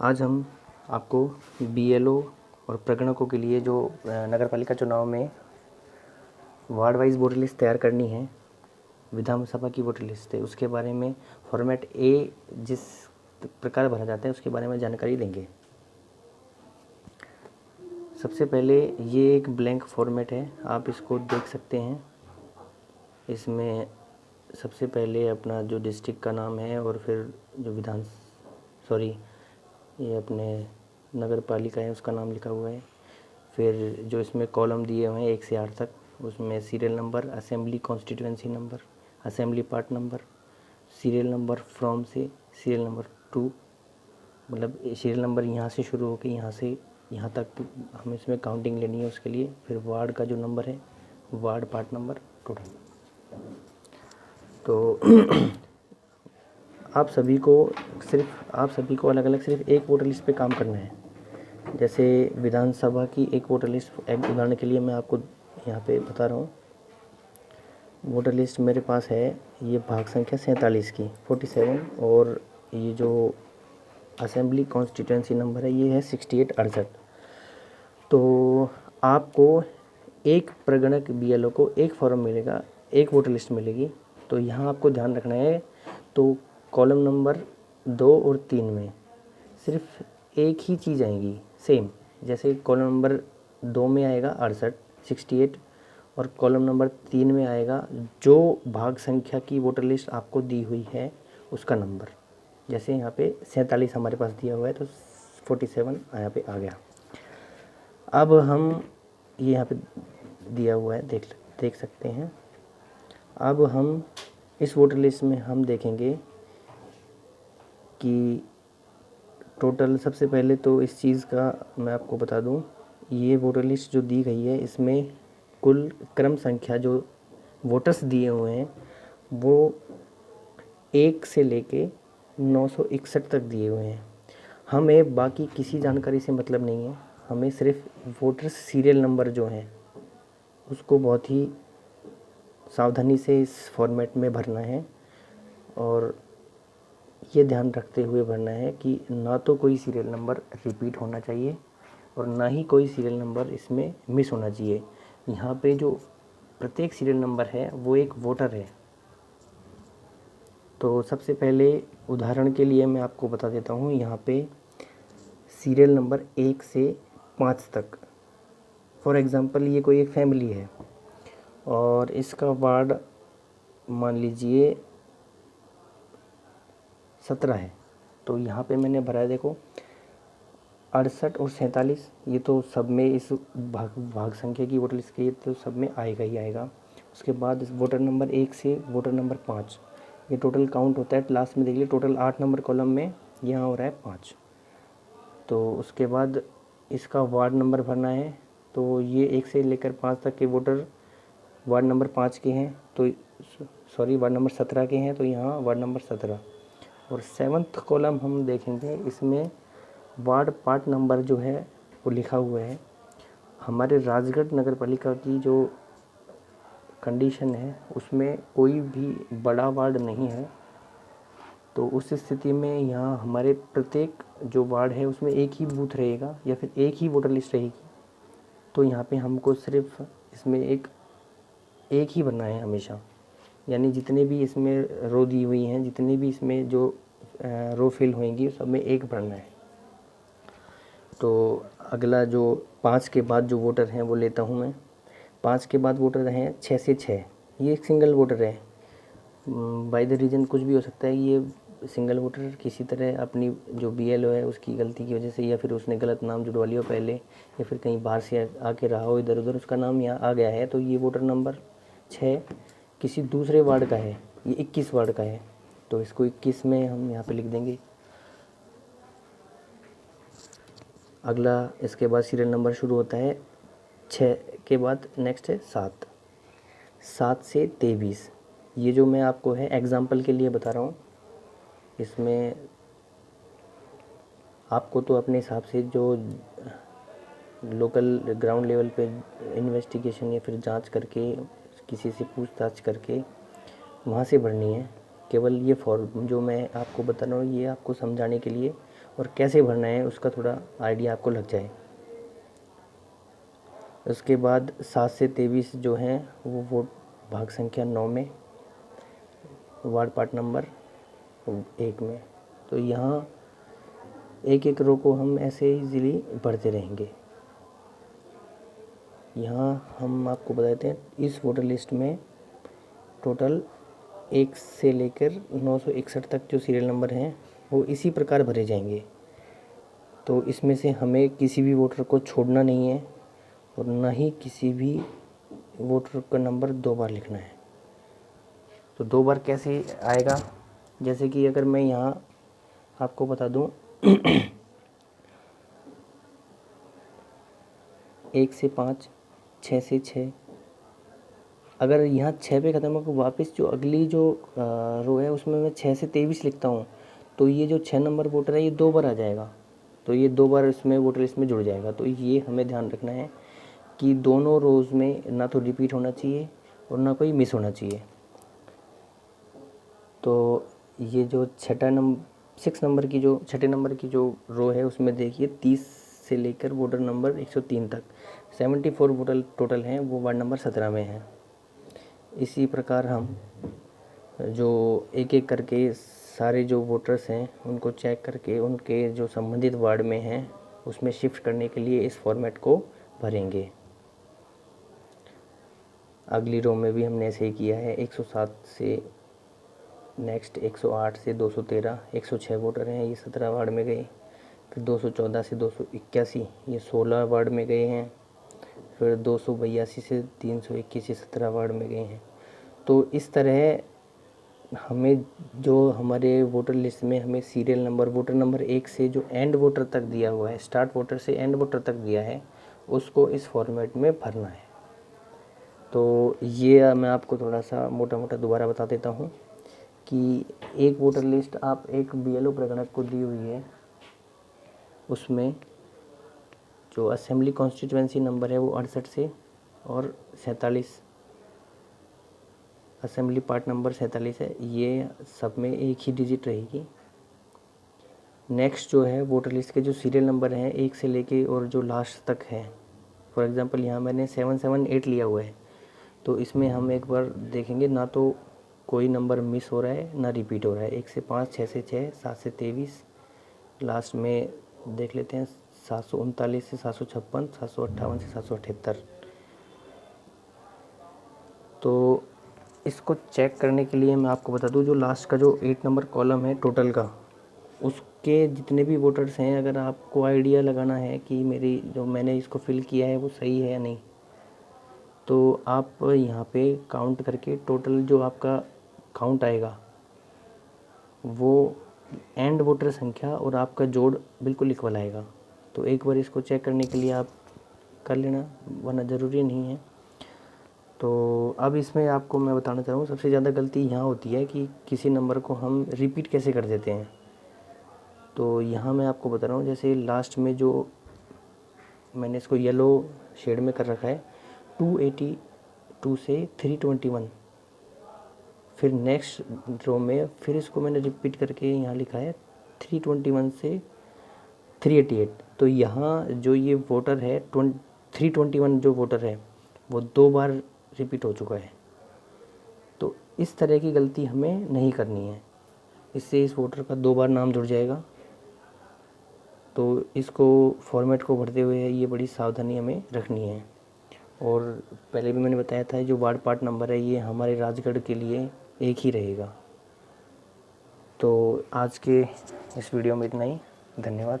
आज हम आपको बीएलओ और प्रगणकों के लिए जो नगर पालिका चुनाव में वार्ड वाइज वोटर लिस्ट तैयार करनी है, विधानसभा की वोटर लिस्ट है, उसके बारे में फॉर्मेट ए जिस प्रकार भरा जाता है उसके बारे में जानकारी देंगे। सबसे पहले ये एक ब्लैंक फॉर्मेट है, आप इसको देख सकते हैं। इसमें सबसे पहले अपना जो डिस्ट्रिक्ट का नाम है और फिर जो ये अपने नगर पालिका है उसका नाम लिखा हुआ है। फिर जो इसमें कॉलम दिए हुए हैं 1 से 8 तक, उसमें serial number, assembly constituency number, assembly part number, serial number from से सीरियल नंबर टू, मतलब सीरियल नंबर यहाँ से शुरू होकर यहाँ से यहाँ तक हमें इसमें काउंटिंग लेनी है उसके लिए। फिर वार्ड का जो नंबर है, वार्ड पार्ट नंबर, टोटल। तो आप सभी को अलग अलग सिर्फ एक वोटर लिस्ट पे काम करना है। जैसे विधानसभा की एक वोटर लिस्ट, एक उदाहरण के लिए मैं आपको यहाँ पे बता रहा हूँ। वोटर लिस्ट मेरे पास है, ये भाग संख्या 47 की 47, और ये जो असेंबली कॉन्स्टिट्यूएंसी नंबर है ये है 6868। तो आपको एक प्रगणक बीएलओ को एक फॉर्म मिलेगा, एक वोटर लिस्ट मिलेगी। तो यहाँ आपको ध्यान रखना है, तो कॉलम नंबर 2 और 3 में सिर्फ एक ही चीज़ आएगी सेम। जैसे कॉलम नंबर 2 में आएगा 68, और कॉलम नंबर 3 में आएगा जो भाग संख्या की वोटर लिस्ट आपको दी हुई है उसका नंबर। जैसे यहाँ पे 47 हमारे पास दिया हुआ है तो 47 यहाँ पे आ गया। अब हम ये यहाँ पे दिया हुआ है, देख सकते हैं। अब हम इस वोटर लिस्ट में हम देखेंगे कि टोटल, सबसे पहले तो इस चीज़ का मैं आपको बता दूं, ये वोटर लिस्ट जो दी गई है इसमें कुल क्रम संख्या जो वोटर्स दिए हुए हैं वो 1 से लेके 961 तक दिए हुए हैं। हमें बाकी किसी जानकारी से मतलब नहीं है, हमें सिर्फ वोटर्स सीरियल नंबर जो हैं उसको बहुत ही सावधानी से इस फॉर्मेट में भरना है, और ये ध्यान रखते हुए भरना है कि ना तो कोई सीरियल नंबर रिपीट होना चाहिए और ना ही कोई सीरियल नंबर इसमें मिस होना चाहिए। यहाँ पे जो प्रत्येक सीरियल नंबर है वो एक वोटर है। तो सबसे पहले उदाहरण के लिए मैं आपको बता देता हूँ, यहाँ पे सीरियल नंबर 1 से 5 तक, फॉर एग्ज़ाम्पल ये कोई एक फैमिली है और इसका वार्ड मान लीजिए 17 है। तो यहाँ पे मैंने भरा है, देखो 68 और 47, ये तो सब में इस भाग संख्या की वोटर लिस्ट के लिए तो सब में आएगा ही आएगा। उसके बाद इस वोटर नंबर 1 से वोटर नंबर 5, ये टोटल काउंट होता है। लास्ट में देख लीजिए टोटल 8 नंबर कॉलम में यहाँ हो रहा है 5। तो उसके बाद इसका वार्ड नंबर भरना है। तो ये 1 से लेकर 5 तक के वोटर वार्ड नंबर 5 के हैं, तो वार्ड नंबर 17 के हैं, तो यहाँ वार्ड नंबर 17। और 7th कॉलम हम देखेंगे, इसमें वार्ड पार्ट नंबर जो है वो लिखा हुआ है। हमारे राजगढ़ नगर पालिका की जो कंडीशन है उसमें कोई भी बड़ा वार्ड नहीं है, तो उस स्थिति में यहाँ हमारे प्रत्येक जो वार्ड है उसमें एक ही बूथ रहेगा या फिर एक ही वोटर लिस्ट रहेगी। तो यहाँ पे हमको सिर्फ इसमें एक ही भरना है हमेशा, यानी जितने भी इसमें रो दी हुई हैं, जितनी भी इसमें जो रो फिल होंगी सब में एक भरना है। तो अगला जो 5 के बाद जो वोटर हैं वो लेता हूँ मैं। 5 के बाद वोटर हैं 6 से 6, ये एक सिंगल वोटर है। बाय द रीज़न कुछ भी हो सकता है, ये सिंगल वोटर किसी तरह अपनी जो बीएलओ है उसकी गलती की वजह से, या फिर उसने गलत नाम जुड़वा लिया पहले, या फिर कहीं बाहर से आके रहा हो इधर उधर, उसका नाम यहाँ आ गया है। तो ये वोटर नंबर 6 किसी दूसरे वार्ड का है, ये 21 वार्ड का है, तो इसको 21 में हम यहाँ पे लिख देंगे। अगला इसके बाद सीरियल नंबर शुरू होता है 6 के बाद, नेक्स्ट है 7 से 23। ये जो मैं आपको है एग्ज़ाम्पल के लिए बता रहा हूँ, इसमें आपको तो अपने हिसाब से जो लोकल ग्राउंड लेवल पे इन्वेस्टिगेशन या फिर जांच करके किसी से पूछताछ करके वहाँ से भरनी है। केवल ये फॉर्म जो मैं आपको बता रहा हूँ ये आपको समझाने के लिए, और कैसे भरना है उसका थोड़ा आइडिया आपको लग जाए। उसके बाद 7 से 23 जो हैं वो वोट भाग संख्या 9 में, वार्ड पार्ट नंबर 1 में। तो यहाँ एक एक रो को हम ऐसे इजीली भरते रहेंगे। यहाँ हम आपको बता देते हैं इस वोटर लिस्ट में टोटल 1 से लेकर 961 तक जो सीरियल नंबर हैं वो इसी प्रकार भरे जाएंगे। तो इसमें से हमें किसी भी वोटर को छोड़ना नहीं है और ना ही किसी भी वोटर का नंबर 2 बार लिखना है। तो 2 बार कैसे आएगा, जैसे कि अगर मैं यहाँ आपको बता दूँ 1 से 5, 6 से 6, अगर यहाँ 6 पे ख़त्म हो तो वापस जो अगली जो रो है उसमें मैं 6 से 23 लिखता हूँ, तो ये जो 6 नंबर वोटर है ये 2 बार आ जाएगा। तो ये 2 बार इसमें वोटर लिस्ट में जुड़ जाएगा। तो ये हमें ध्यान रखना है कि दोनों रोज़ में ना तो रिपीट होना चाहिए और ना कोई मिस होना चाहिए। तो ये जो 6 नंबर की जो 6 नंबर की जो रो है उसमें देखिए 30 से लेकर वोटर नंबर 103 तक 74 वोटर टोटल हैं, वो वार्ड नंबर 17 में हैं। इसी प्रकार हम जो एक एक करके सारे जो वोटर्स हैं उनको चेक करके उनके जो संबंधित वार्ड में हैं उसमें शिफ्ट करने के लिए इस फॉर्मेट को भरेंगे। अगली रो में भी हमने ऐसे ही किया है। 107 से नेक्स्ट 108 से 213, 106 वोटर हैं, ये 17 वार्ड में गए। फिर 214 से 281 ये 16 वार्ड में गए हैं। फिर 282 से 321 ये 17 वार्ड में गए हैं। तो इस तरह हमें जो हमारे वोटर लिस्ट में हमें सीरियल नंबर वोटर नंबर 1 से जो एंड वोटर तक दिया हुआ है, स्टार्ट वोटर से एंड वोटर तक दिया है, उसको इस फॉर्मेट में भरना है। तो ये मैं आपको थोड़ा सा मोटा मोटा दोबारा बता देता हूँ कि एक वोटर लिस्ट आप एक BLO प्रगणक को दी हुई है, उसमें जो असेंबली कॉन्स्टिट्यूएंसी नंबर है वो 68 से और 47 असेंबली पार्ट नंबर 47 है, ये सब में एक ही डिजिट रहेगी। नेक्स्ट जो है वोटर लिस्ट के जो सीरियल नंबर हैं 1 से लेके और जो लास्ट तक है, फॉर एग्जांपल यहाँ मैंने 778 लिया हुआ है, तो इसमें हम एक बार देखेंगे ना तो कोई नंबर मिस हो रहा है ना रिपीट हो रहा है। 1 से 5, 6 से 6, 7 से 23, लास्ट में देख लेते हैं 739 से 756, 758 से 778। तो इसको चेक करने के लिए मैं आपको बता दूं जो लास्ट का जो 8 नंबर कॉलम है टोटल का, उसके जितने भी वोटर्स हैं, अगर आपको आइडिया लगाना है कि मेरी जो मैंने इसको फिल किया है वो सही है या नहीं, तो आप यहाँ पे काउंट करके टोटल जो आपका काउंट आएगा वो एंड वोटर संख्या और आपका जोड़ बिल्कुल इक्वल आएगा। तो एक बार इसको चेक करने के लिए आप कर लेना, वरना ज़रूरी नहीं है। तो अब इसमें आपको मैं बताना चाहूँ सबसे ज़्यादा गलती यहाँ होती है कि किसी नंबर को हम रिपीट कैसे कर देते हैं। तो यहाँ मैं आपको बता रहा हूँ, जैसे लास्ट में जो मैंने इसको येलो शेड में कर रखा है 282 से 321, फिर नेक्स्ट रो में फिर इसको मैंने रिपीट करके यहाँ लिखा है 321 से 388। तो यहाँ जो ये वोटर है 321 जो वोटर है वो 2 बार रिपीट हो चुका है। तो इस तरह की गलती हमें नहीं करनी है, इससे इस वोटर का 2 बार नाम जुड़ जाएगा। तो इसको फॉर्मेट को भरते हुए ये बड़ी सावधानी हमें रखनी है। और पहले भी मैंने बताया था जो वार्ड पार्ट नंबर है ये हमारे राजगढ़ के लिए एक ही रहेगा। तो आज के इस वीडियो में इतना ही, धन्यवाद।